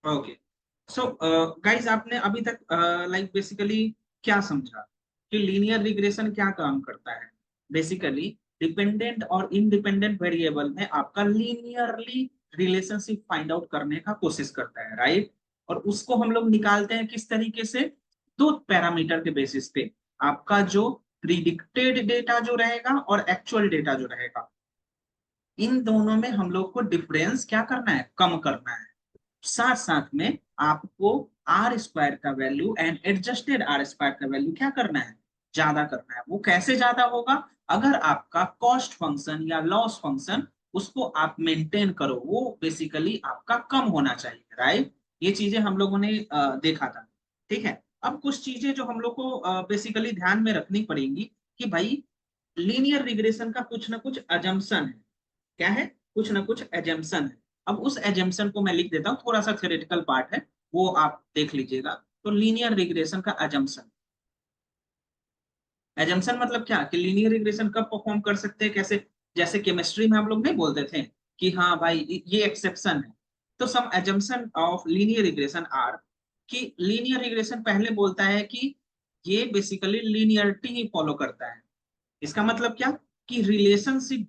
Okay. So guys, आपने अभी तक लाइक बेसिकली क्या समझा कि लीनियर रिग्रेशन क्या काम करता है? बेसिकली डिपेंडेंट और इंडिपेंडेंट वेरिएबल में आपका लीनियरली रिलेशनशिप फाइंड आउट करने का कोशिश करता है, राइट? और उसको हम लोग निकालते हैं किस तरीके से? दो पैरामीटर के बेसिस पे, आपका जो प्रिडिक्टेड डेटा जो रहेगा और एक्चुअल डेटा जो रहेगा, इन दोनों में हम लोग को डिफरेंस क्या करना है? कम करना है। साथ साथ में आपको आर स्क्वायर का value and adjusted R square का वैल्यू क्या करना है? ज्यादा करना है। वो कैसे ज्यादा होगा? अगर आपका कॉस्ट फंक्शन या लॉस फंक्शन, उसको आप मेंटेन करो, वो बेसिकली आपका कम होना चाहिए, राइट? ये चीजें हम लोगों ने देखा था। ठीक है। अब कुछ चीजें जो हम लोग को बेसिकली ध्यान में रखनी पड़ेंगी कि भाई लीनियर रिग्रेशन का कुछ ना कुछ अजम्पशन है। क्या है? कुछ ना कुछ एजम्पशन है। अब उस एजम्पशन को मैं लिख देता हूँ, थोड़ा सा थ्योरेटिकल पार्ट है, वो आप देख लीजिएगा। तो लीनियर रिग्रेशन का अजम्पशन, एजम्पशन मतलब क्या कि लीनियर रिग्रेशन कब परफॉर्म कर सकते हैं, कैसे? जैसे केमिस्ट्री में हम लोग नहीं बोलते थे कि हाँ भाई ये एक्सेप्शन है। तो some assumption of linear regression are, कि लीनियर रिग्रेशन पहले बोलता है कि ये बेसिकली लीनियरिटी ही फॉलो करता है। इसका मतलब क्या? कि relationship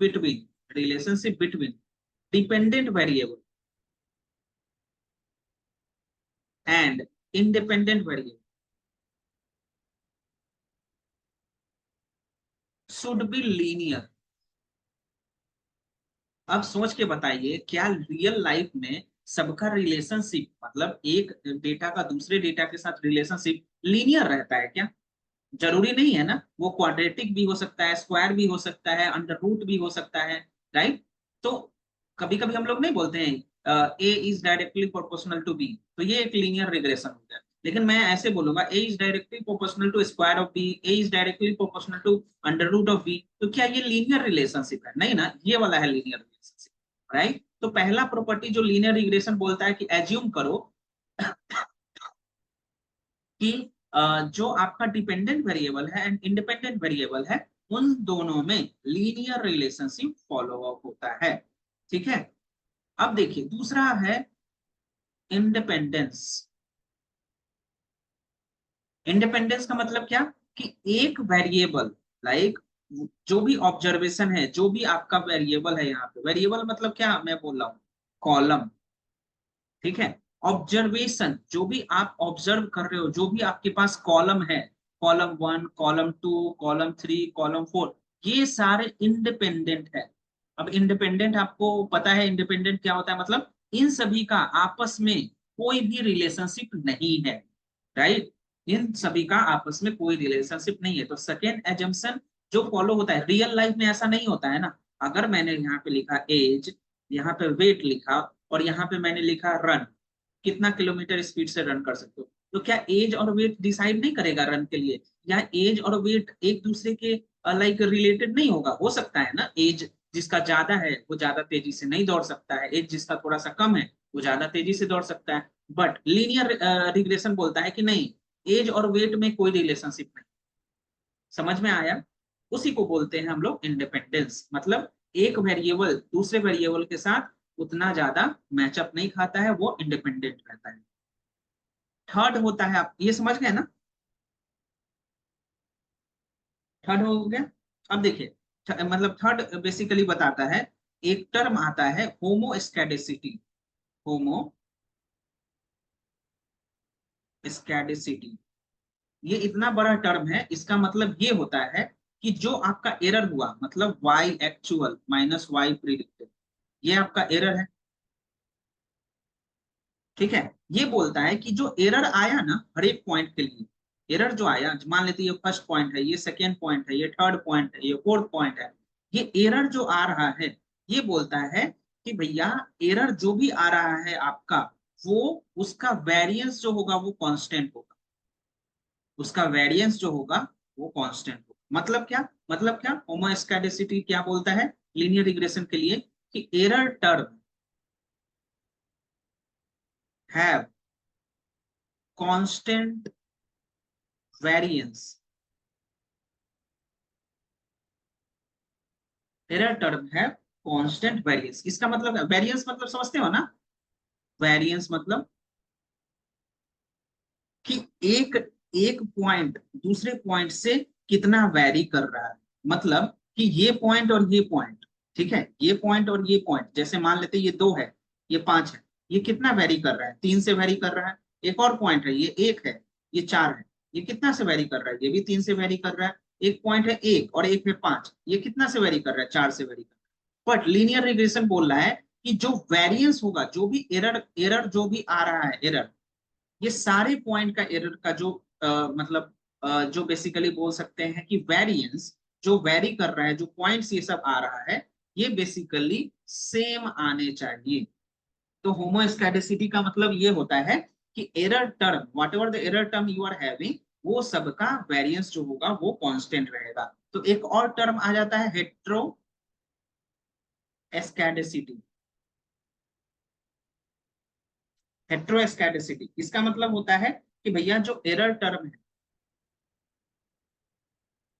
between dependent variable and independent variable should be linear. अब सोच के बताइए, क्या रियल लाइफ में सबका रिलेशनशिप, मतलब एक डेटा का दूसरे डेटा के साथ रिलेशनशिप लीनियर रहता है क्या? जरूरी नहीं है ना। वो क्वाड्रेटिक भी हो सकता है, स्क्वायर भी हो सकता है, अंडर रूट भी हो सकता है, राइट? तो कभी कभी हम लोग नहीं बोलते हैं A is directly proportional to B, तो ये एक लीनियर रिग्रेशन हो गया। लेकिन मैं ऐसे बोलूंगा A is directly proportional to square of B, A is directly proportional to under root of B, तो क्या ये लीनियर रिलेशनशिप है? नहीं ना, ये वाला है लीनियर रिलेशनशिप, राइट? तो पहला प्रॉपर्टी जो लीनियर रिग्रेशन बोलता है कि एज्यूम करो कि जो आपका डिपेंडेंट वेरिएबल है एंड इंडिपेंडेंट वेरिएबल है, उन दोनों में लीनियर रिलेशनशिप फॉलो अप होता है। ठीक है। अब देखिए दूसरा है इंडिपेंडेंस। इंडिपेंडेंस का मतलब क्या? कि एक वेरिएबल, लाइक जो भी ऑब्जर्वेशन है, जो भी आपका वेरिएबल है, यहाँ पे वेरिएबल मतलब क्या मैं बोल रहा हूँ? कॉलम। ठीक है। ऑब्जर्वेशन, जो भी आप ऑब्जर्व कर रहे हो, जो भी आपके पास कॉलम है, column one, column to, column three, column four, ये सारे इंडिपेंडेंट है। अब इंडिपेंडेंट आपको पता है इंडिपेंडेंट क्या होता है? मतलब इन सभी का आपस में कोई भी रिलेशनशिप नहीं है, राइट? इन सभी का आपस में कोई रिलेशनशिप नहीं है। तो सेकेंड एजम्पशन जो फॉलो होता है, रियल लाइफ में ऐसा नहीं होता है ना। अगर मैंने यहाँ पे लिखा एज, यहाँ पे वेट लिखा, और यहाँ पे मैंने लिखा रन, कितना किलोमीटर स्पीड से रन कर सकते हो, तो क्या एज और वेट डिसाइड नहीं करेगा रन के लिए? या एज और वेट एक दूसरे के लाइक रिलेटेड नहीं होगा? हो सकता है ना, एज जिसका ज्यादा है वो ज्यादा तेजी से नहीं दौड़ सकता है, एज जिसका थोड़ा सा कम है वो ज्यादा तेजी से दौड़ सकता है। बट लीनियर रिग्रेशन बोलता है कि नहीं, एज और वेट में कोई रिलेशनशिप नहीं। समझ में आया? उसी को बोलते हैं हम लोग इंडिपेंडेंस। मतलब एक वेरिएबल दूसरे वेरिएबल के साथ उतना ज्यादा मैचअप नहीं खाता है, वो इंडिपेंडेंट रहता है। थर्ड होता है, आप ये समझ गए ना? थर्ड हो गया। अब देखिए, मतलब थर्ड बेसिकली बताता है, एक टर्म आता है होमोस्टैटिसिटी। होमोस्टैटिसिटी, ये इतना बड़ा टर्म है। इसका मतलब ये होता है कि जो आपका एरर हुआ, मतलब y actual minus y predicted, ये आपका एरर है। ठीक है। ये बोलता है कि जो एरर आया ना हर एक पॉइंट के लिए, एरर जो आया, मान लेते ये फर्स्ट पॉइंट है, ये सेकेंड पॉइंट है, ये थर्ड पॉइंट है, ये फोर्थ पॉइंट है, ये एरर जो आ रहा है, ये बोलता है कि भैया एरर जो भी आ रहा है आपका, वो उसका वेरिएंस जो होगा वो कांस्टेंट होगा। उसका वेरिएंस जो होगा वो कांस्टेंट होगा। मतलब क्या होमोस्टैटिसिटी क्या बोलता है लीनियर रिग्रेशन के लिए? कि error term have constant variance. Error term है कांस्टेंट वेरिएंस। इसका मतलब वेरिएंस मतलब समझते हो ना? वेरिएंस मतलब कि एक एक पॉइंट दूसरे पॉइंट से कितना वेरी कर रहा है। मतलब कि ये पॉइंट और ये पॉइंट, ठीक है, ये पॉइंट और ये पॉइंट, जैसे मान लेते हैं ये 2 है, ये 5 है, ये कितना वेरी कर रहा है, 3 से वेरी कर रहा है। एक और पॉइंट है, ये 1 है, ये 4 है, ये कितना से वेरी कर रहा है, ये भी 3 से वेरी कर रहा है। एक पॉइंट है 1 और एक है 5, ये कितना से वेरी कर रहा है, 4 से वेरी कर रहा है। बट लीनियर रिग्रेशन बोल रहा है कि जो वेरिएंस होगा, जो भी एरर एरर जो भी आ रहा है एरर, ये सारे पॉइंट का एरर का जो मतलब जो बेसिकली बोल सकते हैं कि वेरिएंस जो वेरी कर रहा है, जो पॉइंट्स ये सब आ रहा है, ये बेसिकली सेम आने चाहिए। तो होमोस्टैटिसिटी का मतलब ये होता है कि error term, whatever the error term you are having, वो सबका वेरिएंस जो होगा वो कांस्टेंट रहेगा। तो एक और टर्म आ जाता है हेट्रो एस्कैडेसिटी। हेट्रोस्कैडेसिटी इसका मतलब होता है कि भैया जो एरर टर्म है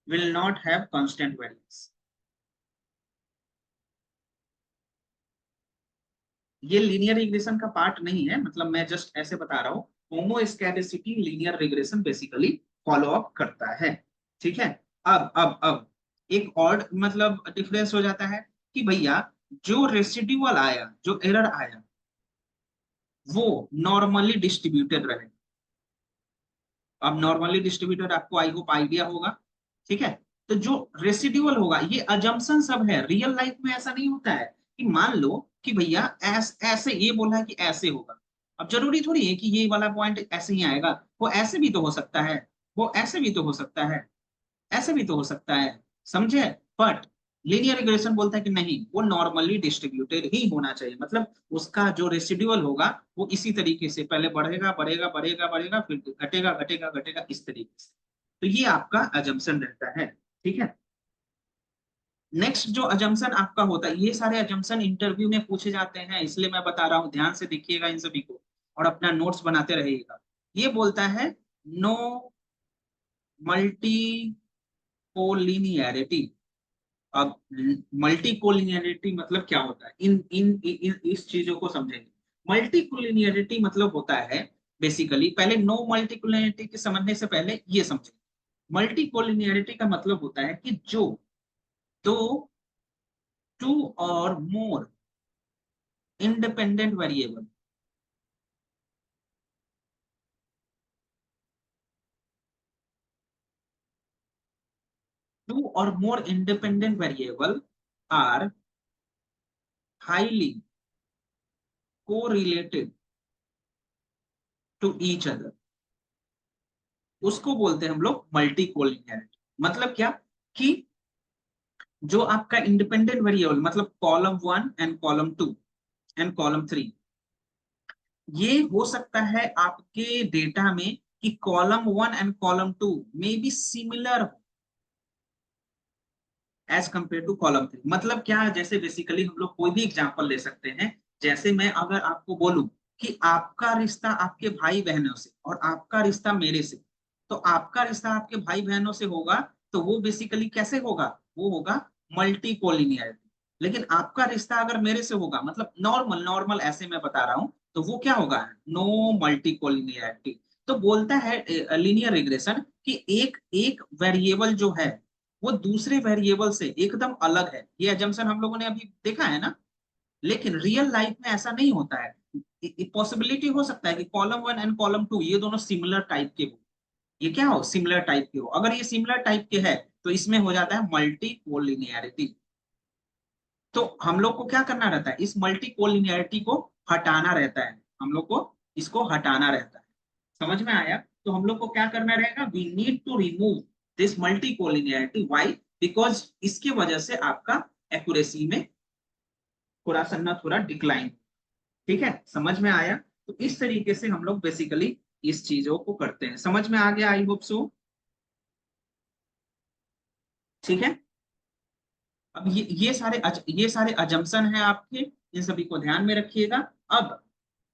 will not have constant variance। ये लीनियर रिग्रेशन का पार्ट नहीं है, मतलब मैं जस्ट ऐसे बता रहा हूँ। Homoscedasticity linear regression basically follow up करता है। ठीक है। अब एक और मतलब डिफरेंस हो जाता है कि भैया जो रेसिड्यूअल आया, जो एरर आया, वो नॉर्मली डिस्ट्रीब्यूटेड रहे। अब नॉर्मली डिस्ट्रीब्यूटेड आपको आई होप आइडिया होगा। ठीक है। तो जो रेसिड्यूअल होगा, ये अजम्पशन सब है, रियल लाइफ में ऐसा नहीं होता है कि मान लो कि भैया ऐसे ये बोला है कि ऐसे होगा। अब जरूरी थोड़ी है कि ये वाला पॉइंट ऐसे ही आएगा, वो ऐसे भी तो हो सकता है, वो ऐसे भी तो हो सकता है, ऐसे भी तो हो सकता है, समझे। बट लीनियर रिग्रेशन बोलता है कि नहीं, वो नॉर्मली डिस्ट्रीब्यूटेड ही होना चाहिए। मतलब उसका जो रेसिड्यूअल होगा वो इसी तरीके से पहले बढ़ेगा बढ़ेगा बढ़ेगा बढ़ेगा, फिर घटेगा घटेगा घटेगा, इस तरीके से। तो ये आपका अजम्पशन रहता है। ठीक है। नेक्स्ट जो अजम्पशन आपका होता है, ये सारे अजम्पशन इंटरव्यू में पूछे जाते हैं, इसलिए मैं बता रहा हूँ, ध्यान से देखिएगा इन सभी को और अपना नोट्स बनाते रहिएगा। ये बोलता है नो मल्टी कोलिनियरिटी। अब मल्टीकोलिनियरिटी मतलब क्या होता है, इस चीजों को समझेंगे। मल्टीकोलिनियरिटी मतलब होता है बेसिकली, पहले नो मल्टीकोलिनियरिटी के समझने से पहले ये समझेंगे। मल्टीकोलिनियरिटी का मतलब होता है कि जो दो टू और मोर इंडिपेंडेंट वेरिएबल, टू और more independent variable are highly correlated to each other, उसको बोलते हैं हम लोग मल्टी कोलिनियरिटी। मतलब क्या कि जो आपका इंडिपेंडेंट वेरिएबल, मतलब column 1 and column 2 and column 3, ये हो सकता है आपके डेटा में कि कॉलम 1 एंड कॉलम 2 में भी similar as compare to column 3। मतलब क्या, जैसे बेसिकली हम लोग कोई भी एग्जांपल ले सकते हैं। जैसे मैं अगर आपको बोलूं कि आपका रिश्ता आपके भाई बहनों से और आपका रिश्ता मेरे से, तो आपका रिश्ता आपके भाई बहनों से होगा, तो वो बेसिकली कैसे होगा, वो होगा मल्टी कोलिनियरिटी। लेकिन आपका रिश्ता अगर मेरे से होगा, मतलब नॉर्मल नॉर्मल ऐसे मैं बता रहा हूं, तो वो क्या होगा, नो मल्टी कोलिनियरिटी। तो बोलता है लीनियर रिग्रेशन कि एक एक वेरिएबल जो है वो दूसरे वेरिएबल से एकदम अलग है। ये एजम्पशन हम लोगों ने अभी देखा है ना। लेकिन रियल लाइफ में ऐसा नहीं होता है। पॉसिबिलिटी हो सकता है कि कॉलम 1 एंड कॉलम 2 ये दोनों सिमिलर टाइप के हो। ये क्या हो, सिमिलर टाइप के हो। अगर ये सिमिलर टाइप के है तो इसमें हो जाता है मल्टी कोलिनियरिटी। तो हम लोग को क्या करना रहता है, इस मल्टी कोलिनियरिटी को हटाना रहता है, हम लोग को इसको हटाना रहता है। समझ में आया। तो हम लोग को क्या करना रहेगा, we need to remove this multi collinearity. Why? Because इसके वजह से आपका एक्यूरेसी में थोड़ा सा ना थोड़ा डिक्लाइन। ठीक है, समझ में आया। तो इस तरीके से हम लोग बेसिकली इस चीजों को करते हैं। समझ में आ गया, आई होप सो। ठीक है। अब ये सारे अजम्पशन है आपके, इन सभी को ध्यान में रखिएगा। अब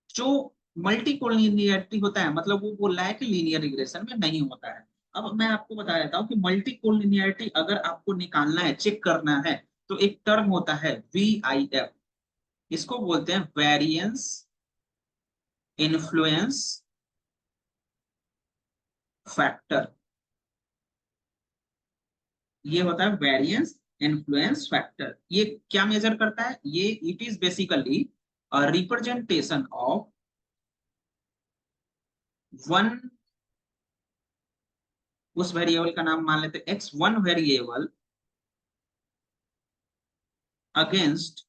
जो मल्टी कोलिनियरिटी होता है, मतलब वो बोल रहा है कि लीनियर रिग्रेशन में नहीं होता है। अब मैं आपको बता देता हूँ कि मल्टी कोलिनियरिटी अगर आपको निकालना है, चेक करना है, तो एक टर्म होता है VIF। इसको बोलते हैं वेरिएंस इन्फ्लुएंस फैक्टर, ये होता है वेरिएंस इन्फ्लुएंस फैक्टर। ये क्या मेजर करता है? ये it is basically representation of one, उस वेरिएबल का नाम मान लेते x, one variable against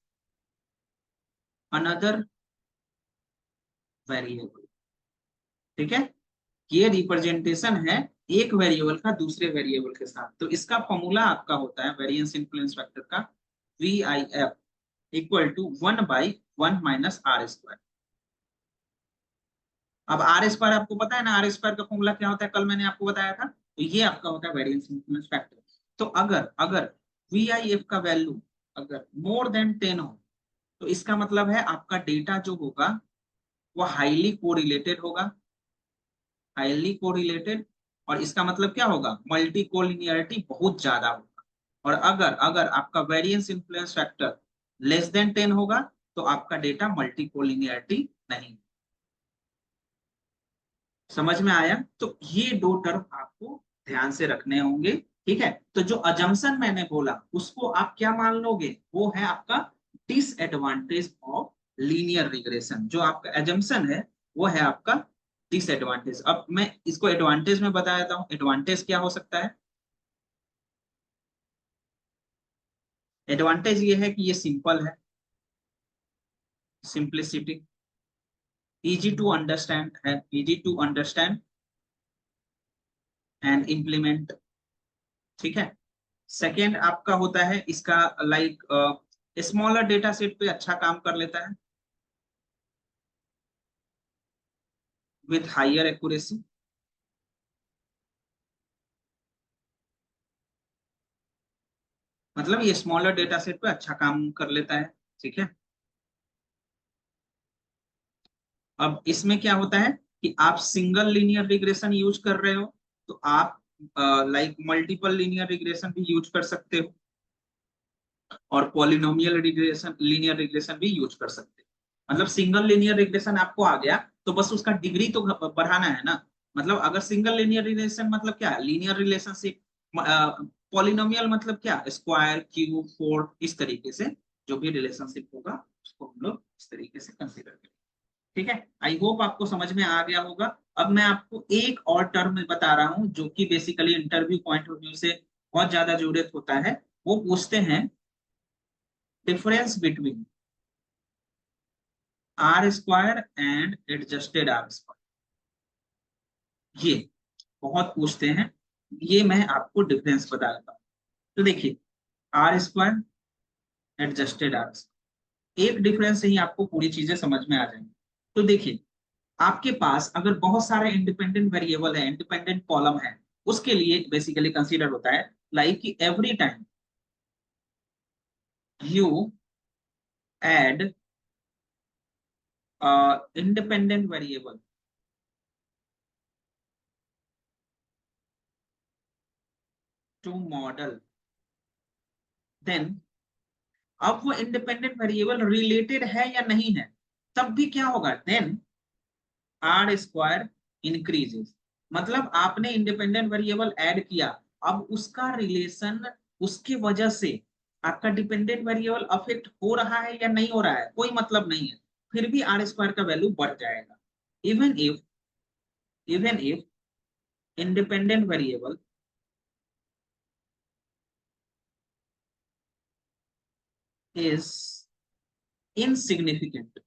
another variable. ठीक है, ये रिप्रेजेंटेशन है एक वेरिएबल का दूसरे वेरिएबल के साथ। तो इसका फॉर्मूला आपका होता है वेरिएंस इन्फ्लुएंस फैक्टर का, V I F equal to 1/1 minus R square. अब आर स्क्वायर आपको पता है ना, आर स्क्वायर का फॉर्मूला क्या होता है, कल मैंने आपको बताया था। तो ये आपका होता है वेरिएंस इन्फ्लुएंस फैक्टर। तो अगर अगर वी आई एफ का वैल्यू अगर मोर देन 10 हो, तो इसका मतलब है आपका डेटा जो होगा वो हाईली कोरिलेटेड होगा, हाईली कोरिलेटेड। और इसका मतलब क्या होगा, मल्टी कोलिनियरिटी बहुत ज्यादा होगा। और अगर अगर आपका variance influence factor less than 10 होगा, तो आपका डेटा मल्टी कोलिनियरिटी नहीं। समझ में आया? तो ये दो टर्म आपको ध्यान से रखने होंगे। ठीक है, तो जो अजम्पशन मैंने बोला उसको आप क्या मान लोगे, वो है आपका डिसएडवांटेज ऑफ लीनियर रिग्रेशन। जो आपका एजम्पशन है वो है आपका डिसएडवांटेज। अब मैं इसको एडवांटेज में बता देता हूँ। एडवांटेज क्या हो सकता है? एडवांटेज ये है कि ये सिंपल है, सिंप्लिसिटी, इजी टू अंडरस्टैंड है, easy to understand and implement. ठीक है, सेकेंड आपका होता है इसका लाइक स्मॉलर डेटा सेट पे अच्छा काम कर लेता है विथ हायर एक्यूरेसी। मतलब ये स्मॉलर डेटा सेट पे अच्छा काम कर लेता है। ठीक है, अब इसमें क्या होता है कि आप सिंगल लीनियर रिग्रेशन यूज कर रहे हो, तो आप लाइक मल्टीपल लीनियर रिग्रेशन भी यूज कर सकते हो, और पॉलिनोमियल रिग्रेशन, लीनियर रिग्रेशन भी यूज कर सकते हो। मतलब सिंगल लीनियर रिग्रेशन आपको आ गया तो बस उसका डिग्री तो बढ़ाना है ना। मतलब अगर सिंगल लीनियर रिलेशन मतलब क्या, लीनियर रिलेशनशिप। पॉलिनोमियल मतलब क्या, स्क्वायर, क्यूब, फोर्थ, इस तरीके से जो भी रिलेशनशिप होगा उसको हम लोग इस तरीके से कंसीडर करेंगे। ठीक है, आई होप आपको समझ में आ गया होगा। अब मैं आपको एक और टर्म बता रहा हूं जो कि basically interview point of view से बहुत ज्यादा जरूरत होता है। वो पूछते हैं difference between R square and adjusted R square. ये बहुत पूछते हैं, ये मैं आपको डिफरेंस बता देता हूँ। तो देखिए, R square, adjusted R square, एक डिफरेंस से ही आपको पूरी चीजें समझ में आ जाएंगी। तो देखिए, आपके पास अगर बहुत सारे इंडिपेंडेंट वेरिएबल है, इंडिपेंडेंट कॉलम है, उसके लिए बेसिकली कंसीडर होता है लाइक कि every time you add independent variable to model, then अब वो इंडिपेंडेंट वेरिएबल रिलेटेड है या नहीं है, तब भी क्या होगा, देन आर स्क्वायर इंक्रीजेस। मतलब आपने इंडिपेंडेंट वेरिएबल ऐड किया, अब उसका रिलेशन, उसकी वजह से आपका डिपेंडेंट वेरिएबल अफेक्ट हो रहा है या नहीं हो रहा है, कोई मतलब नहीं है, फिर भी आर स्क्वायर का वैल्यू बढ़ जाएगा। Even if, even if independent variable is insignificant,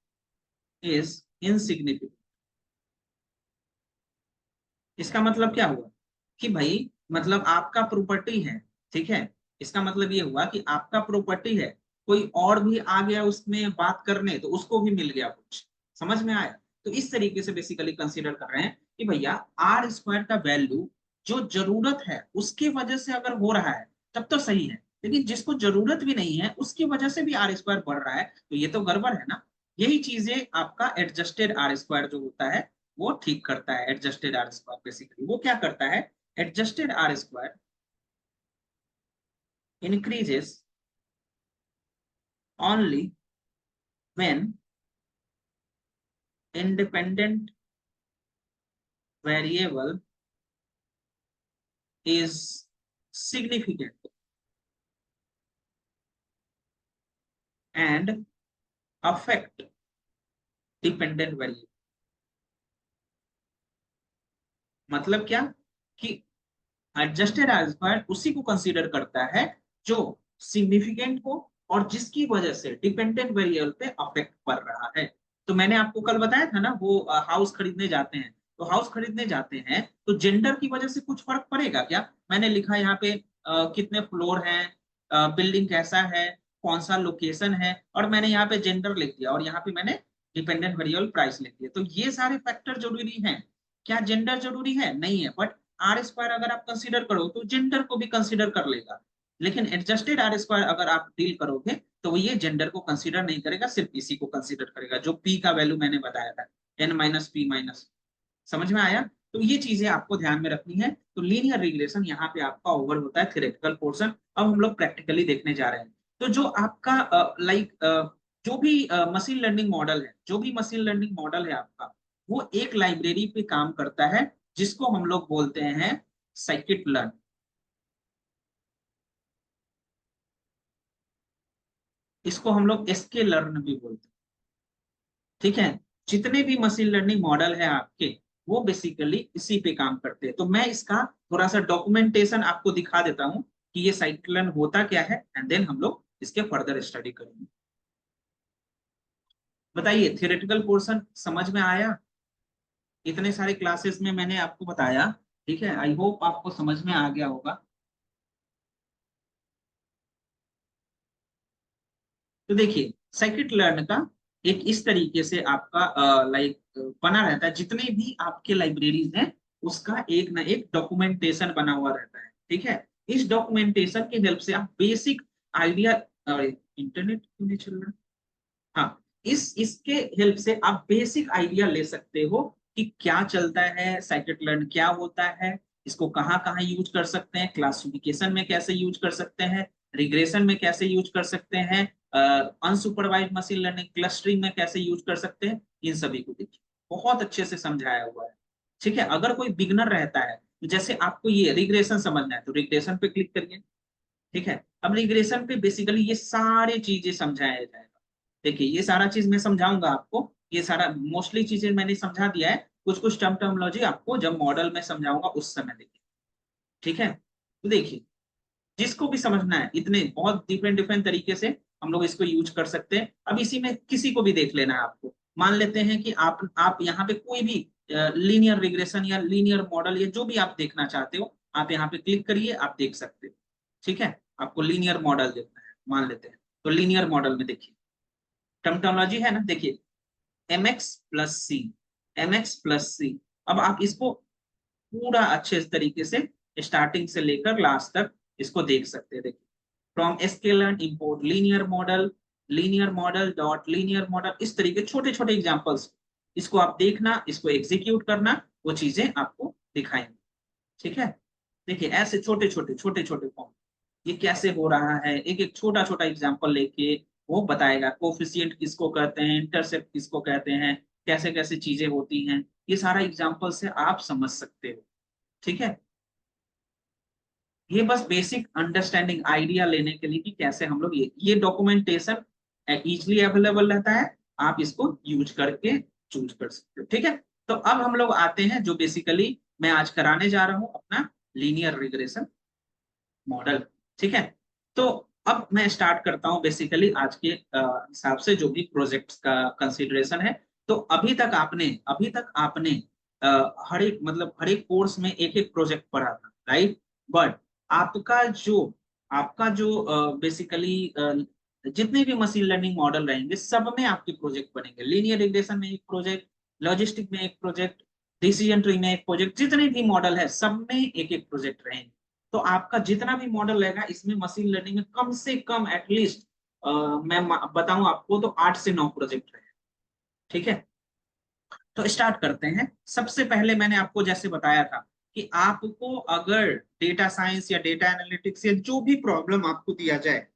is insignificant. इसका मतलब क्या हुआ कि भाई, मतलब आपका प्रॉपर्टी है, ठीक है, इसका मतलब ये हुआ कि आपका प्रॉपर्टी है, कोई और भी आ गया उसमें बात करने तो उसको भी मिल गया कुछ। समझ में आया? तो इस तरीके से बेसिकली कंसीडर कर रहे हैं कि भैया आर स्क्वायर का वैल्यू जो जरूरत है उसकी वजह से अगर हो रहा है तब तो सही है, लेकिन जिसको जरूरत भी नहीं है उसकी वजह से भी आर स्क्वायर बढ़ रहा है, तो ये तो गड़बड़ है ना। यही चीजें आपका एडजस्टेड आर स्क्वायर जो होता है वो ठीक करता है। एडजस्टेड आर स्क्वायर बेसिकली वो क्या करता है, adjusted R square increases only when independent variable is significant and affect dependent variable। मतलब क्या कि एडजस्टेड आर स्क्वायर उसी को कंसीडर करता है जो सिग्निफिकेंट हो और जिसकी वजह से डिपेंडेंट वेरिएबल पे अफेक्ट पड़ रहा है। तो मैंने आपको कल बताया था ना, वो हाउस खरीदने जाते हैं, तो हाउस खरीदने जाते हैं तो जेंडर की वजह से कुछ फर्क पड़ेगा क्या? मैंने लिखा यहाँ पे कितने फ्लोर हैं, बिल्डिंग कैसा है, कौन सा लोकेशन है, और मैंने यहाँ पे जेंडर लिख दिया और यहाँ पे मैंने डिपेंडेंट वेरिएबल प्राइस लिख दिया। तो ये सारे फैक्टर जरूरी हैं। क्या जेंडर जरूरी है? नहीं है, बट आर स्क्वायर अगर आप कंसीडर करो तो जेंडर को भी कंसीडर कर लेगा। लेकिन एडजस्टेड आर स्क्वायर अगर आप डील करोगे तो वो ये जेंडर को कंसीडर नहीं करेगा, सिर्फ इसी को कंसीडर करेगा, जो पी का वैल्यू मैंने बताया था, एन माइनस पी माइनस। समझ में आया? तो ये चीजें आपको ध्यान में रखनी है। तो लीनियर रिग्रेशन यहाँ पे आपका ओवर होता है थ्योरेटिकल पोर्शन। अब हम लोग प्रैक्टिकली देखने जा रहे हैं। तो जो आपका जो भी मशीन लर्निंग मॉडल है, जो भी मशीन लर्निंग मॉडल है आपका, वो एक लाइब्रेरी पे काम करता है जिसको हम लोग बोलते हैं साइकिट लर्न। इसको हम लोग एसके लर्न भी बोलते हैं। ठीक है? जितने भी मशीन लर्निंग मॉडल है आपके, वो बेसिकली इसी पे काम करते हैं। तो मैं इसका थोड़ा सा डॉक्यूमेंटेशन आपको दिखा देता हूँ कि ये साइकिट लर्न होता क्या है, एंड देन हम लोग इसके फर्दर स्टडी करेंगे। बताइए, थियोरेटिकल पोर्शन समझ में आया? इतने सारे क्लासेस में मैंने आपको बताया। ठीक है, आई होप आपको समझ में आ गया होगा। तो देखिए, साइकिट लर्न का एक इस तरीके से आपका लाइक बना रहता है, जितने भी आपके लाइब्रेरीज हैं उसका एक ना एक डॉक्यूमेंटेशन बना हुआ रहता है। ठीक है? इस डॉक्यूमेंटेशन की हेल्प से आप बेसिक आइडिया, इंटरनेट क्यों नहीं चल रहा? हाँ, इस इसके हेल्प से आप बेसिक आइडिया ले सकते हो कि क्या चलता है, साइकिट लर्न क्या होता है, इसको कहाँ कहाँ यूज कर सकते हैं, क्लासिफिकेशन में कैसे यूज कर सकते हैं, रिग्रेशन में कैसे यूज कर सकते हैं, अनसुपरवाइज्ड मशीन लर्निंग क्लस्टरिंग में कैसे यूज कर सकते हैं। इन सभी को देखिए, बहुत अच्छे से समझाया हुआ है। ठीक है? अगर कोई बिगनर रहता है, तो जैसे आपको ये रिग्रेशन समझना है तो रिग्रेशन पे क्लिक करिए। ठीक है? अब रिग्रेशन पे बेसिकली ये सारी चीजें समझाया जाएगा। देखिए, ये सारा चीज मैं समझाऊंगा आपको, ये सारा मोस्टली चीजें मैंने समझा दिया है। कुछ कुछ टर्मोलॉजी आपको जब मॉडल में समझाऊंगा उस समय देखिए। ठीक है? तो देखिए, जिसको भी समझना है, इतने बहुत डिफरेंट डिफरेंट तरीके से हम लोग इसको यूज कर सकते हैं। अब इसी में किसी को भी देख लेना है आपको। मान लेते हैं कि आप यहाँ पे कोई भी लीनियर रिग्रेशन या लीनियर मॉडल या जो भी आप देखना चाहते हो, आप यहाँ पे क्लिक करिए, आप देख सकते हो। ठीक है? आपको लीनियर मॉडल देखना है, मान लेते हैं। तो लीनियर मॉडल में देखिए, टर्मिनोलॉजी है ना, देखिए, mx+c, mx+c। अब आप इसको पूरा अच्छे तरीके से स्टार्टिंग से लेकर लास्ट तक इसको देख सकते हैं। देखिए, from sklearn import linear model dot linear model, इस तरीके छोटे छोटे एग्जांपल्स, इसको आप देखना, इसको एग्जीक्यूट करना, वो चीजें आपको दिखाएंगे। ठीक है? देखिए, ऐसे छोटे छोटे फॉर्म, ये कैसे हो रहा है, एक एक छोटा छोटा एग्जांपल लेके वो बताएगा। कोफिशिएंट किसको कहते हैं, इंटरसेप्ट किसको कहते हैं, कैसे कैसे चीजें होती हैं, ये सारा एग्जांपल से आप समझ सकते हो। ठीक है? ये बस बेसिक अंडरस्टैंडिंग आइडिया लेने के लिए कि कैसे हम लोग ये डॉक्यूमेंटेशन इजीली अवेलेबल रहता है, आप इसको यूज करके चूज कर सकते हो। ठीक है? तो अब हम लोग आते हैं जो बेसिकली मैं आज कराने जा रहा हूं, अपना लीनियर रिग्रेशन मॉडल। ठीक है? तो अब मैं स्टार्ट करता हूं बेसिकली आज के हिसाब से जो भी प्रोजेक्ट्स का कंसीडरेशन है। तो अभी तक आपने हर एक मतलब हर एक कोर्स में एक एक प्रोजेक्ट पढ़ा था, राइट? बट आपका जो आपका जो बेसिकली जितने भी मशीन लर्निंग मॉडल रहेंगे, सब में आपके प्रोजेक्ट बनेंगे। लीनियर रिग्रेशन में एक प्रोजेक्ट, लॉजिस्टिक में एक प्रोजेक्ट, डिसीजन ट्री में एक प्रोजेक्ट, जितने भी मॉडल है सब में एक एक प्रोजेक्ट रहेंगे। तो आपका जितना भी मॉडल रहेगा, इसमें मशीन लर्निंग में कम से कम एटलीस्ट मैं बताऊं आपको तो 8 से 9 प्रोजेक्ट रहे। ठीक है? तो स्टार्ट करते हैं। सबसे पहले मैंने आपको जैसे बताया था कि आपको अगर डेटा साइंस या डेटा एनालिटिक्स या जो भी प्रॉब्लम आपको दिया जाए,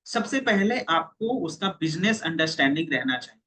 सबसे पहले आपको उसका बिजनेस अंडरस्टैंडिंग रहना चाहिए,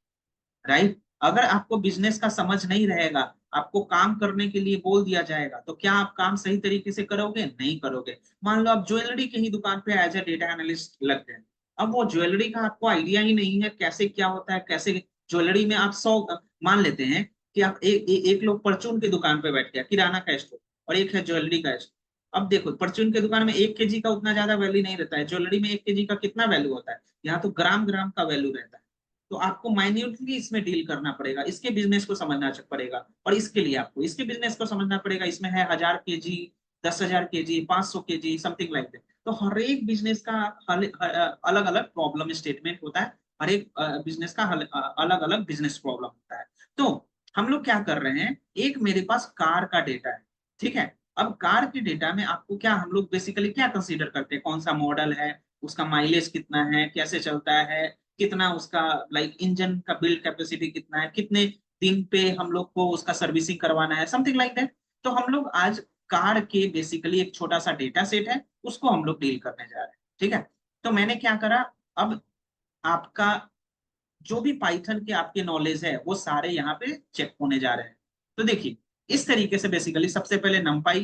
राइट? अगर आपको बिजनेस का समझ नहीं रहेगा, आपको काम करने के लिए बोल दिया जाएगा, तो क्या आप काम सही तरीके से करोगे? नहीं करोगे। मान लो आप ज्वेलरी की ही दुकान पे एज ए डेटा एनालिस्ट लग गए, अब वो ज्वेलरी का आपको आइडिया ही नहीं है कैसे क्या होता है, कैसे ज्वेलरी में आप 100, मान लेते हैं कि आप एक लोग परचून की दुकान पे बैठ गया, किराना का स्टोर, और एक है ज्वेलरी का स्टोर। अब देखो परचून की दुकान में 1 केजी का उतना ज्यादा वैल्यू नहीं रहता है, ज्वेलरी में 1 केजी का कितना वैल्यू होता है, यहाँ तो ग्राम ग्राम का वैल्यू रहता है। तो आपको माइन्यूटली इसमें डील करना पड़ेगा, इसके बिजनेस को समझना पड़ेगा, और इसके लिए आपको इसके बिजनेस को समझना पड़ेगा। इसमें है 1000 KG, 10,000 KG, 500 KG, something like that. तो हर एक बिजनेस का अलग अलग प्रॉब्लम स्टेटमेंट होता है, हर एक बिजनेस का अलग अलग बिजनेस प्रॉब्लम होता है। तो हम लोग क्या कर रहे हैं, एक मेरे पास कार का डेटा है, ठीक है। अब कार के डेटा में आपको क्या, हम लोग बेसिकली क्या कंसीडर करते हैं, कौन सा मॉडल है, उसका माइलेज कितना है, कैसे चलता है, कितना उसका लाइक इंजन का बिल्ड कैपेसिटी कितना है, कितने दिन पे हम लोग को उसका सर्विसिंग करवाना है, समथिंग लाइक दैट। तो हम लोग आज कार के बेसिकली एक छोटा सा डेटा सेट है, उसको हम लोग डील करने जा रहे हैं, ठीक है। तो मैंने क्या करा, अब आपका जो भी पाइथन के आपके नॉलेज है वो सारे यहाँ पे चेक होने जा रहे हैं। तो देखिए इस तरीके से बेसिकली सबसे पहले नंपाई,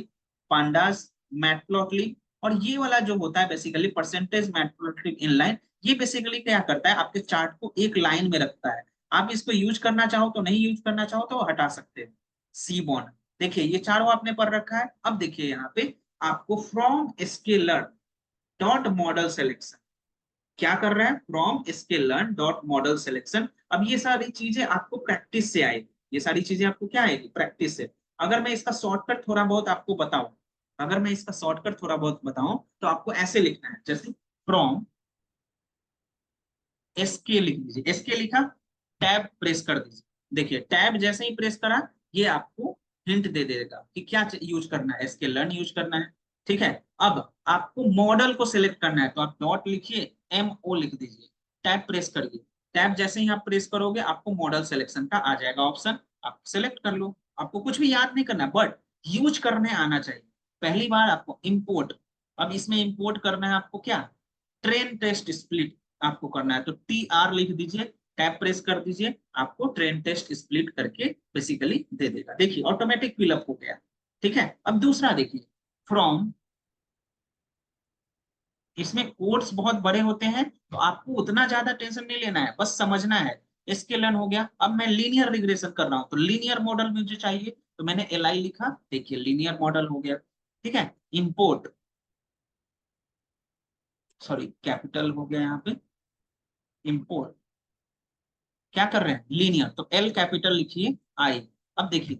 पांडास, मैटप्लॉटली, और ये वाला जो होता है बेसिकली परसेंटेज मैटप्लॉटली इनलाइन, ये बेसिकली क्या करता है, आपके चार्ट को एक लाइन में रखता है। आप इसको यूज करना चाहो तो, नहीं यूज करना चाहो तो हटा सकते हो। सी बॉन्ड, देखिए ये चारों आपने पढ़ रखा है। अब देखिए यहाँ पे आपको from scaler dot model selection क्या कर रहा है, from skill learn dot model selection. अब ये सारी चीजें आपको प्रैक्टिस से आएगी, ये सारी चीजें आपको क्या आएगी, प्रैक्टिस से। अगर मैं इसका शॉर्टकट थोड़ा बहुत आपको बताऊं, अगर मैं इसका शॉर्टकट थोड़ा बहुत बताऊं तो आपको ऐसे लिखना है, जैसे फ्रॉम एसके लिख दीजिए, एसके लिखा, टैब प्रेस कर दीजिए। देखिए टैब जैसे ही प्रेस करा, ये आपको हिंट दे देगा कि क्या यूज करना है, एसके लर्न यूज करना है, ठीक है। अब आपको मॉडल को सिलेक्ट करना है, तो आप डॉट लिखिए, एम ओ लिख दीजिए, टैब प्रेस करिए। टैब जैसे ही आप प्रेस करोगे आपको मॉडल सिलेक्शन का आ जाएगा ऑप्शन, आप सिलेक्ट कर लो। आपको कुछ भी याद नहीं करना, बट यूज करने आना चाहिए। पहली बार आपको इंपोर्ट, अब इसमें इंपोर्ट करना है आपको क्या, ट्रेन टेस्ट स्प्लिट आपको करना है, तो टी आर लिख दीजिए, टैब प्रेस कर दीजिए, आपको ट्रेन टेस्ट स्प्लिट करके बेसिकली दे देगा। देखिए ऑटोमेटिक फिलअप हो गया, ठीक है। अब दूसरा देखिए, फ्रॉम, इसमें कोड्स बहुत बड़े होते हैं, तो आपको उतना ज्यादा टेंशन नहीं लेना है, बस समझना है। स्केलन हो गया, अब मैं लीनियर रिग्रेशन कर रहा हूं, तो लीनियर मॉडल मुझे चाहिए, तो मैंने एल आई लिखा, देखिए लीनियर मॉडल हो गया, ठीक है। इंपोर्ट, सॉरी कैपिटल हो गया यहाँ पे, इंपोर्ट, क्या कर रहे हैं, लीनियर, तो एल कैपिटल लिखिए, आई। अब देखिए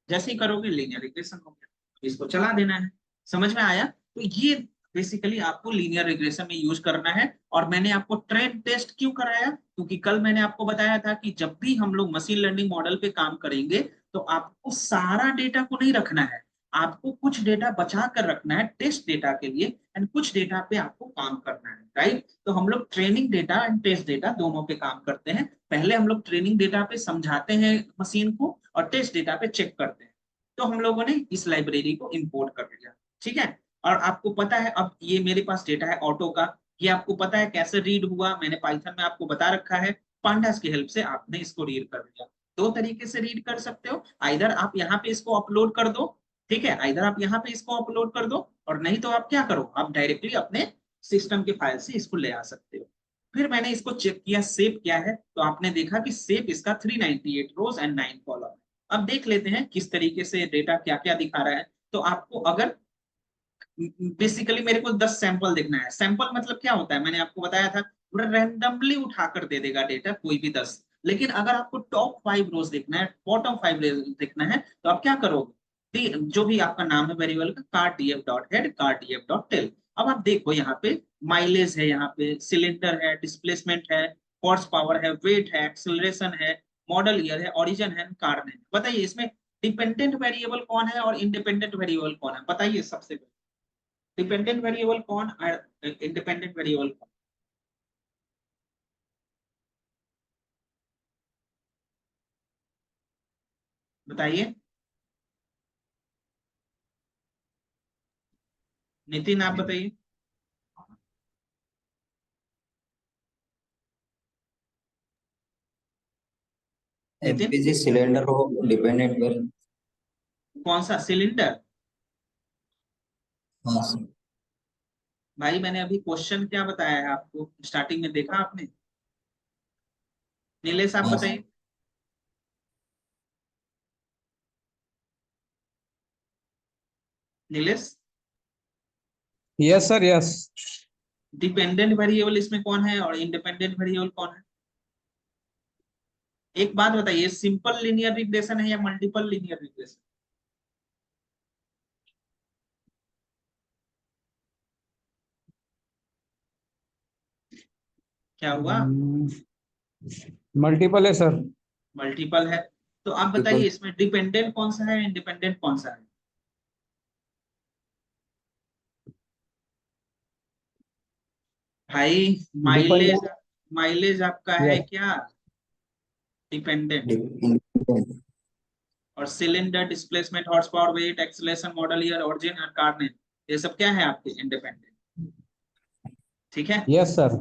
जैसे ही करोगे लीनियर रिग्रेशन हो गया, इसको चला देना है। समझ में आया? तो ये बेसिकली आपको लीनियर रिग्रेशन में यूज करना है। और मैंने आपको ट्रेन टेस्ट क्यों कराया, क्योंकि कल मैंने आपको बताया था कि जब भी हम लोग मशीन लर्निंग मॉडल पे काम करेंगे, तो आपको सारा डेटा को नहीं रखना है, आपको कुछ डेटा बचा कर रखना है टेस्ट डेटा के लिए, एंड कुछ डेटा पे आपको काम करना है, राइट। तो हम लोग training data and test data दोनों पे काम करते हैं। पहले हम लोग ट्रेनिंग डेटा पे समझाते हैं मशीन को, और टेस्ट डेटा पे चेक करते हैं। तो हम लोगों ने इस लाइब्रेरी को इंपोर्ट कर लिया, ठीक है। और आपको पता है, अब ये मेरे पास डेटा है ऑटो का, ये आपको पता है कैसे रीड हुआ, मैंने पाइथन में आपको बता रखा है। पांडास की हेल्प से आपने इसको रीड कर लिया। दो तरीके से रीड कर सकते हो, आइधर आप यहाँ पे इसको अपलोड कर दो, ठीक है, आइधर आप यहाँ पे इसको अपलोड कर दो, और नहीं तो आप क्या करो, आप डायरेक्टली अपने सिस्टम के फाइल से इसको ले आ सकते हो। फिर मैंने इसको चेक किया सेव क्या है, तो आपने देखा कि सेव इसका 398 रोज एंड 9 कॉलम है। अब देख लेते हैं किस तरीके से डेटा क्या क्या दिखा रहा है। तो आपको अगर बेसिकली मेरे को 10 सैंपल देखना है, सैंपल मतलब क्या होता है, मैंने आपको बताया था, पूरा रैंडमली उठाकर दे देगा डेटा कोई भी 10। लेकिन अगर आपको टॉप 5 रोज देखना है, बॉटम 5 रोज देखना है, तो आप क्या करोगे, जो भी आपका नाम है वेरिएबल का, car DF dot head, car DF dot tail. अब आप देखो यहाँ पे माइलेज है, यहाँ पे सिलेंडर है, डिस्प्लेसमेंट है, हॉर्स पावर है, वेट है, एक्सेलरेशन है, मॉडल ईयर है, ओरिजिन है, कार नेम। बताइए इसमें डिपेंडेंट वेरिएबल कौन है और इंडिपेंडेंट वेरिएबल कौन है, बताइए सबसे पहले। डिपेंडेंट वेरिएबल कौन और इंडिपेंडेंट वेरिएबल कौन, बताइए। नितिन आप बताइए। नितिन, एलपीजी सिलेंडर हो डिपेंडेंट वेरिएबल। कौन सा सिलेंडर? हाँ सर। भाई मैंने अभी क्वेश्चन क्या बताया है आपको, स्टार्टिंग में देखा आपने? नीलेश आप हाँ सर। बताइए। Nilesh, yes sir yes. Dependent variable इसमें कौन है और इंडिपेंडेंट वेरिएबल कौन है? एक बात बताइए, सिंपल लीनियर रिग्रेशन है या मल्टीपल लीनियर रिग्रेशन? क्या हुआ? मल्टीपल है सर। मल्टीपल है। तो आप ट्रिपल। बताइए इसमें डिपेंडेंट कौन सा है, इंडिपेंडेंट कौन सा है? भाई माइलेज, डिपेंडेंट। माइलेज आपका है यस। क्या? डिपेंडेंट। इंडिपेंडेंट। और cylinder, displacement, horse power, weight, acceleration, model year, origin और कार नेम, ये सब क्या है आपके? इंडिपेंडेंट। ठीक है, यस सर।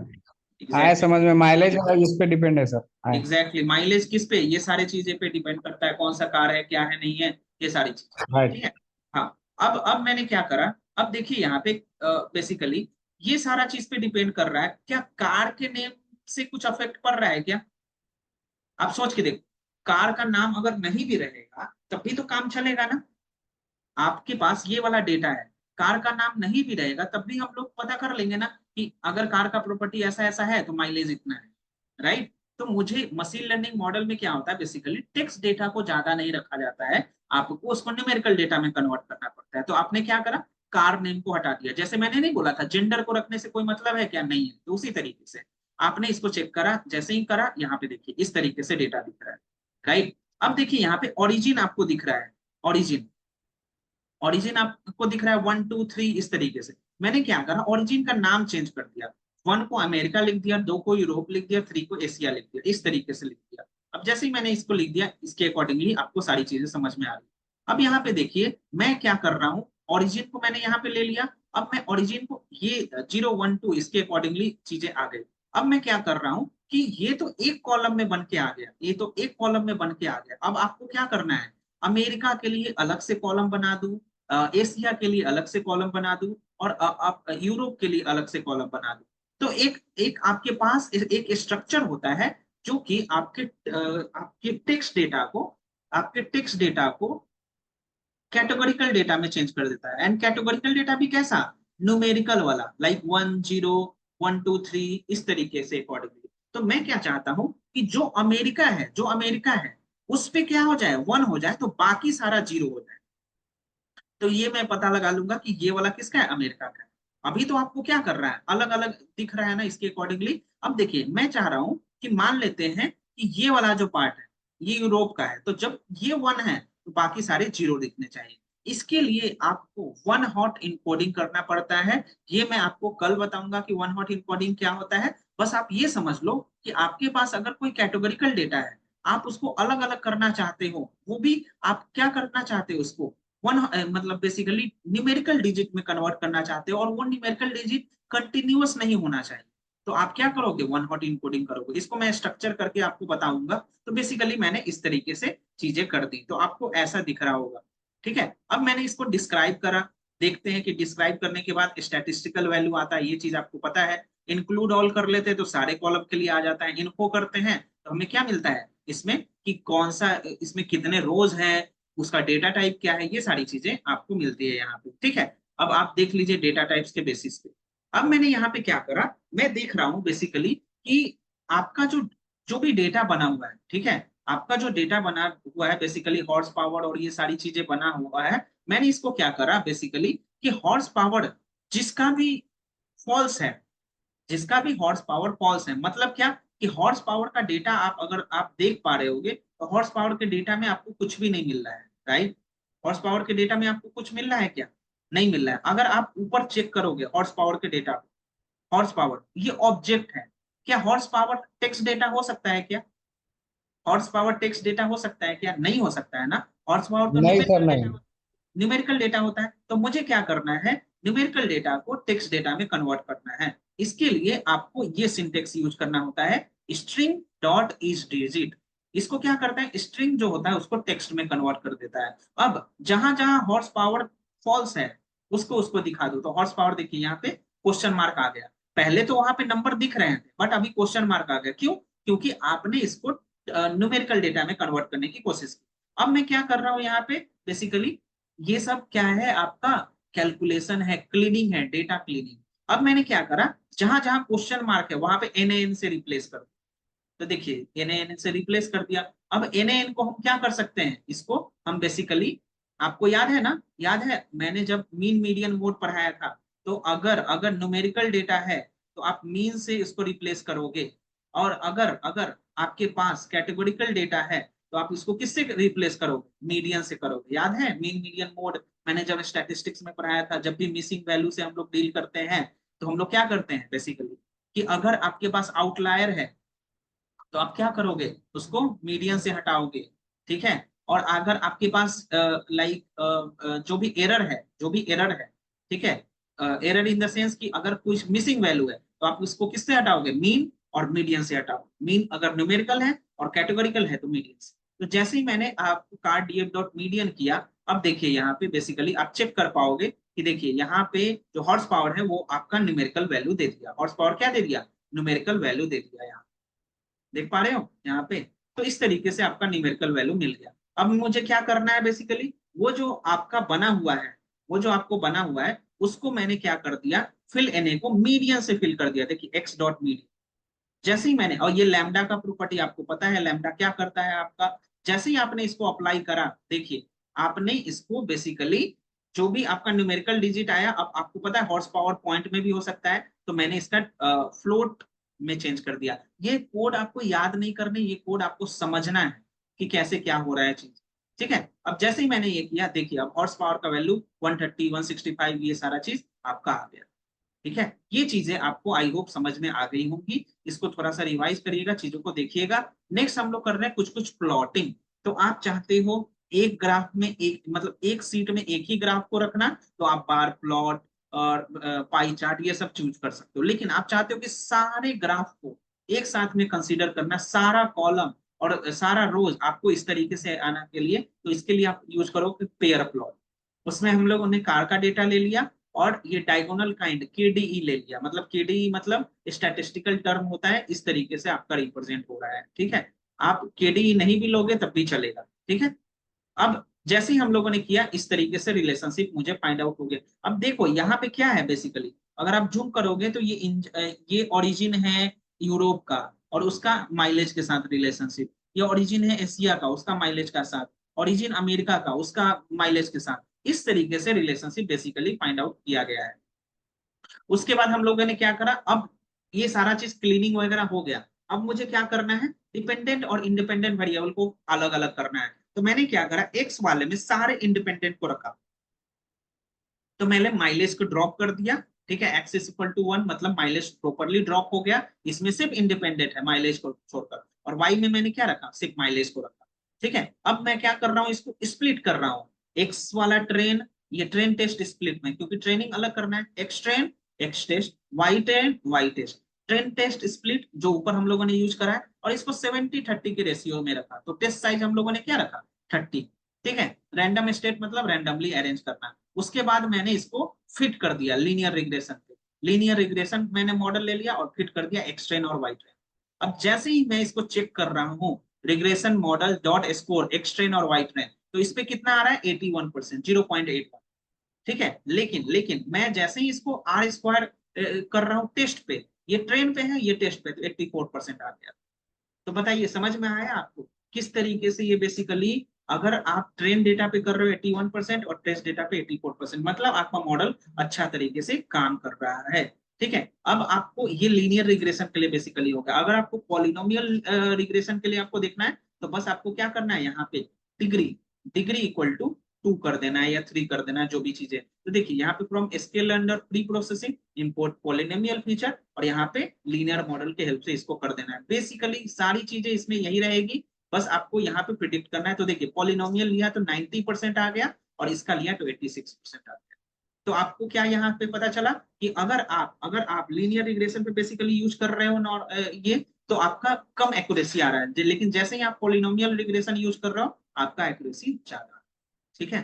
आया एग्जैक्टली। समझ में, माइलेज इस पे डिपेंड है सर, आया। एग्जैक्टली माइलेज किस पे? ये सारी चीजें पे डिपेंड करता है, कौन सा कार है, क्या है, नहीं है, ये सारी चीजें। राइट। ठीक है। हाँ, अब मैंने क्या करा, अब देखिए यहाँ पे बेसिकली ये सारा चीज पे डिपेंड कर रहा है, क्या कार के नेम से कुछ अफेक्ट पड़ रहा है क्या? आप सोच के देखो, कार का नाम अगर नहीं भी रहेगा तब भी तो काम चलेगा ना। आपके पास ये वाला डेटा है, कार का नाम नहीं भी रहेगा तब भी हम लोग पता कर लेंगे ना कि अगर कार का प्रॉपर्टी ऐसा ऐसा है तो माइलेज इतना है, राइट? तो मुझे मशीन लर्निंग मॉडल में क्या होता है, बेसिकली टेक्स्ट डेटा को ज्यादा नहीं रखा जाता है, आपको उसको न्यूमेरिकल डेटा में कन्वर्ट करना पड़ता है। तो आपने क्या करा, कार नेम को हटा दिया। जैसे मैंने नहीं बोला था जेंडर को रखने से कोई मतलब है क्या, नहीं है, तो उसी तरीके से आपने इसको चेक करा, जैसे ही करा यहाँ पे देखिए इस तरीके से डेटा दिख रहा है, राइट? अब देखिए यहाँ पे ओरिजिन आपको दिख रहा है, ओरिजिन, ओरिजिन आपको दिख रहा है 1 2 3 इस तरीके से। मैंने क्या करा, ओरिजिन का नाम चेंज कर दिया, 1 को अमेरिका लिख दिया, 2 को यूरोप लिख दिया, 3 को एशिया लिख दिया, इस तरीके से लिख दिया। अब जैसे ही मैंने इसको लिख दिया, इसके अकॉर्डिंगली आपको सारी चीजें समझ में आ गई। अब यहाँ पे देखिए मैं क्या कर रहा हूँ, ओरिजिन को मैंने यहाँ पे ले लिया। अब मैं ओरिजिन को ये 0 1 2 इसके अकॉर्डिंगली चीजें आ गई। अब मैं क्या कर रहा हूँ कि ये तो एक कॉलम में बन के आ गया, ये तो एक कॉलम में बन के आ गया। अब आपको क्या करना है, अमेरिका के लिए अलग से कॉलम बना दूं, एशिया के लिए अलग से कॉलम बना दूं, और आप यूरोप के लिए अलग से कॉलम बना दूं। तो एक एक आपके पास एक स्ट्रक्चर होता है जो कि आपके टेक्स्ट डेटा को, आपके टेक्स्ट डेटा को कैटेगोरिकल डेटा में चेंज कर देता है। एंड कैटेगोरिकल डेटा भी कैसा, न्यूमेरिकल वाला, लाइक 1 0 1 2 3 इस तरीके से अकॉर्डिंगली। तो मैं क्या चाहता हूं कि जो अमेरिका है, जो अमेरिका है उस पे क्या हो जाए, 1 हो जाए, तो बाकी सारा 0 हो जाए। तो ये मैं पता लगा लूंगा कि ये वाला किसका है, अमेरिका का है। अभी तो आपको क्या कर रहा है, अलग अलग दिख रहा है ना इसके अकॉर्डिंगली। अब देखिए मैं चाह रहा हूं कि मान लेते हैं कि ये वाला जो पार्ट है ये यूरोप का है, तो जब ये 1 है तो बाकी सारे 0 दिखने चाहिए। इसके लिए आपको वन हॉट इनकोडिंग करना पड़ता है। ये मैं आपको कल बताऊंगा कि वन हॉट इनकोडिंग क्या होता है। बस आप ये समझ लो कि आपके पास अगर कोई कैटेगोरिकल डेटा है, आप उसको अलग अलग करना चाहते हो, वो भी आप क्या करना चाहते हो, उसको वन मतलब बेसिकली न्यूमेरिकल डिजिट में कन्वर्ट करना चाहते हो, और वो न्यूमेरिकल डिजिट कंटिन्यूअस नहीं होना चाहिए। तो आप क्या करोगे, वन हॉट इनकोडिंग करोगे। इसको मैं स्ट्रक्चर करके आपको बताऊंगा। तो बेसिकली मैंने इस तरीके से चीजें कर दी, तो आपको ऐसा दिख रहा होगा। ठीक है, अब मैंने इसको डिस्क्राइब करा। देखते हैं कि डिस्क्राइब करने के बाद स्टैटिस्टिकल वैल्यू आता है, ये चीज आपको पता है। इंक्लूड ऑल कर लेते हैं तो सारे कॉलम के लिए आ जाता है। इनको करते हैं तो हमें क्या मिलता है इसमें, कि कौन सा, इसमें कितने रोज है, उसका डेटा टाइप क्या है, ये सारी चीजें आपको मिलती है यहाँ पे। ठीक है, अब आप देख लीजिए डेटा टाइप्स के बेसिस पे। अब मैंने यहाँ पे क्या करा, मैं देख रहा हूँ बेसिकली कि आपका जो जो भी डेटा बना हुआ है, ठीक है, आपका जो डेटा बना हुआ है बेसिकली हॉर्स पावर और ये सारी चीजें बना हुआ है। मैंने इसको क्या करा बेसिकली, कि हॉर्स पावर जिसका भी फॉल्स है, जिसका भी हॉर्स पावर फॉल्स है, मतलब क्या, कि हॉर्स पावर का डेटा आप अगर आप देख पा रहे होगे तो हॉर्स पावर के डेटा में आपको कुछ भी नहीं मिल रहा है, राइट? हॉर्स पावर के डेटा में आपको कुछ मिल रहा है क्या? नहीं मिल रहा है। अगर आप ऊपर चेक करोगे हॉर्स पावर के डेटा, हॉर्स पावर ये ऑब्जेक्ट है, क्या हॉर्स पावर टेक्स्ट डेटा हो सकता है क्या? हॉर्स पावर टेक्स्ट डेटा हो सकता है क्या? नहीं हो सकता है ना। हॉर्स पावर तो नहीं सर न्यूमेरिकल डेटा, नहीं। न्यूमेरिकल डेटा होता है। तो मुझे क्या करना है, न्यूमेरिकल डेटा को टेक्स्ट डेटा में कन्वर्ट करना है। इसके लिए आपको ये सिंटेक्स यूज करना होता है, स्ट्रिंग डॉट इज डिजिट। इसको क्या करता है, स्ट्रिंग जो होता है उसको टेक्स्ट में कन्वर्ट कर देता है। अब जहां जहां हॉर्स पावर फॉल्स है उसको उसको दिखा दो। तो हॉर्स पावर देखिए यहाँ पे क्वेश्चन मार्क आ गया, पहले तो वहां पे नंबर दिख रहे थे बट अभी क्वेश्चन मार्क आ गया, क्यों? क्योंकि आपने इसको न्यूमेरिकल डेटा में कन्वर्ट करने की कोशिश की। अब मैं क्या कर रहा हूं यहाँ पे बेसिकली, ये सब क्या है आपका कैलकुलेशन है, क्लीनिंग है, डेटा क्लीनिंग। अब मैंने क्या करा, जहां जहां क्वेश्चन मार्क है वहां पे NaN से रिप्लेस कर, तो देखिए NaN से रिप्लेस कर दिया। अब NaN को हम क्या कर सकते हैं, इसको हम बेसिकली, आपको याद है ना, याद है मैंने जब मीन मीडियन मोड पढ़ाया था, तो अगर अगर न्यूमेरिकल डेटा है तो आप मीन से इसको रिप्लेस करोगे, और अगर अगर आपके पास कैटेगोरिकल डेटा है तो आप इसको किससे रिप्लेस करोगे, मीडियन से करोगे। याद है मीन मीडियन मोड मैंने जब स्टैटिस्टिक्स में पढ़ाया था, जब भी मिसिंग वैल्यू से हम लोग डील करते हैं तो हम लोग क्या करते हैं बेसिकली, कि अगर आपके पास आउटलायर है तो आप क्या करोगे, उसको मीडियन से हटाओगे, ठीक है। और अगर आपके पास जो भी एरर है, जो भी एरर है, ठीक है, एरर इन द सेंस कि अगर कुछ मिसिंग वैल्यू है तो आप उसको किससे हटाओगे, मीन और मीडियन से हटाओ। मीन अगर न्यूमेरिकल है और कैटेगोरिकल है तो मीडियन से। तो जैसे ही मैंने आपको कार्ड डीएफ डॉट मीडियन किया, अब देखिए यहाँ पे बेसिकली आप चेक कर पाओगे कि देखिए यहाँ पे जो हॉर्स पावर है वो आपका न्यूमेरिकल वैल्यू दे दिया, हॉर्स पावर क्या दे दिया, न्यूमेरिकल वैल्यू दे दिया यहाँ, देख पा रहे हो यहाँ पे। तो इस तरीके से आपका न्यूमेरिकल वैल्यू मिल गया। अब मुझे क्या करना है बेसिकली, वो जो आपका बना हुआ है, वो जो आपको बना हुआ है उसको मैंने क्या कर दिया, फिल Na को मीडियन से फिल कर दिया। देखिए x डॉट मीडियन, जैसे ही मैंने, और ये लैम्डा का प्रॉपर्टी आपको पता है, लैम्डा क्या करता है आपका, जैसे ही आपने इसको अप्लाई करा, देखिए आपने इसको बेसिकली जो भी आपका न्यूमेरिकल डिजिट आया, अब आपको पता है हॉर्स पावर पॉइंट में भी हो सकता है, तो मैंने इसका फ्लोट में चेंज कर दिया। ये कोड आपको याद नहीं करने, ये कोड आपको समझना है कि कैसे क्या हो रहा है चीज, ठीक है। अब जैसे ही मैंने ये किया, देखिए अब हॉर्स पावर का वैल्यू 130 165 ये सारा चीज आपका आ गया, ठीक है। ये चीजें आपको आई होप समझ में आ गई होंगी, इसको थोड़ा सा रिवाइज करिएगा, चीजों को देखिएगा। नेक्स्ट हम लोग कर रहे हैं कुछ कुछ प्लॉटिंग। तो आप चाहते हो एक ग्राफ में एक, मतलब एक सीट में एक ही ग्राफ को रखना, तो आप बार प्लॉट और पाई चार्ट ये सब चूज कर सकते हो। लेकिन आप चाहते हो कि सारे ग्राफ को एक साथ में कंसीडर करना, सारा कॉलम और सारा रोज आपको इस तरीके से आना के लिए, तो इसके लिए आप यूज करो पेयर प्लॉट। उसमें हम लोगों ने कार का डेटा ले लिया और ये डायगोनल काइंड KDE ले लिया, मतलब KDE मतलब स्टैटिस्टिकल टर्म होता है, इस तरीके से आपका रिप्रेजेंट हो रहा है, ठीक है। आप KDE नहीं भी लोगे तब भी चलेगा, ठीक है। अब जैसे ही हम लोगों ने किया, इस तरीके से रिलेशनशिप मुझे फाइंड आउट हो गया। अब देखो यहाँ पे क्या है बेसिकली, अगर आप जूम करोगे तो ये ओरिजिन है यूरोप का और उसका माइलेज के साथ रिलेशनशिप, ये ओरिजिन है एशिया का उसका माइलेज का साथ, ओरिजिन अमेरिका का उसका माइलेज के साथ, इस तरीके से रिलेशनशिप बेसिकली फाइंड आउट किया गया है। उसके बाद हम लोगों ने क्या करा, अब ये सारा चीज क्लीनिंग वगैरह हो गया। अब मुझे क्या करना है, डिपेंडेंट और इंडिपेंडेंट वेरिएबल को अलग अलग करना है। तो मैंने क्या करा, एक्स वाले में सारे इंडिपेंडेंट को रखा, तो मैंने माइलेज को ड्रॉप कर दिया, ठीक है। एक्स इज इक्वल टू 1 मतलब माइलेज प्रॉपरली ड्रॉप हो गया, इसमें सिर्फ इंडिपेंडेंट है माइलेज को छोड़कर। और वाई में मैंने क्या रखा, सिर्फ माइलेज को रखा, ठीक है। अब मैं क्या कर रहा हूँ, इसको स्प्लिट कर रहा हूँ, एक्स वाला ट्रेन, ये ट्रेन टेस्ट स्प्लिट में, क्योंकि ट्रेनिंग अलग करना है, X train X test, Y train Y test, train test split जो ऊपर हम लोगों ने यूज करा है, और इसको 70-30 के रेशियो में रखा। तो टेस्ट साइज हम लोगों ने क्या रखा, 30, ठीक है। रैंडम स्टेट मतलब रैंडमली अरेंज करना। उसके बाद मैंने इसको फिट कर दिया लीनियर रिग्रेशन पे, लीनियर रिग्रेशन मैंने मॉडल ले लिया और फिट कर दिया एक्स ट्रेन और वाई ट्रेन। अब जैसे ही मैं इसको चेक कर रहा हूँ, regression model dot score x train और वाई ट्रेन, तो इस पे कितना आ रहा है 81%, 0.81, ठीक है। लेकिन लेकिन मैं जैसे ही इसको आर स्क्वायर कर रहा हूँ टेस्ट पे, ये ट्रेन पे है ये टेस्ट पे, तो 84% आ गया। तो बताइए समझ में आया आपको किस तरीके से ये बेसिकली, अगर आप ट्रेन डेटा पे कर रहे हो 81% और टेस्ट डेटा पे 84%, मतलब आपका मॉडल अच्छा तरीके से काम कर रहा है, ठीक है। अब आपको ये लीनियर रिग्रेशन के लिए बेसिकली होगा। अगर आपको पॉलिनोमियल रिग्रेशन के लिए आपको देखना है, तो बस आपको क्या करना है, यहाँ पे डिग्री डिग्री इक्वल टू 2 कर देना है या 3 कर देना है, जो भी चीजें। तो देखिए यहाँ पे from scale under pre processing import polynomial feature, और यहाँ पे लीनियर मॉडल के हेल्प से इसको कर देना है। बेसिकली सारी चीजें इसमें यही रहेगी, बस आपको यहाँ पे प्रिडिक्ट करना है। तो देखिए पॉलिनोमियल लिया तो 90% आ गया, और इसका लिया तो 86% आ गया। तो आपको क्या यहाँ पे पता चला कि अगर आप लीनियर रिग्रेशन पे बेसिकली यूज कर रहे हो ये तो आपका कम एक्यूरेसी आ रहा है, लेकिन जैसे ही आप पॉलिनोमियल रिग्रेशन यूज कर रहे हो आपका एक्यूरेसी ज्यादा। ठीक है,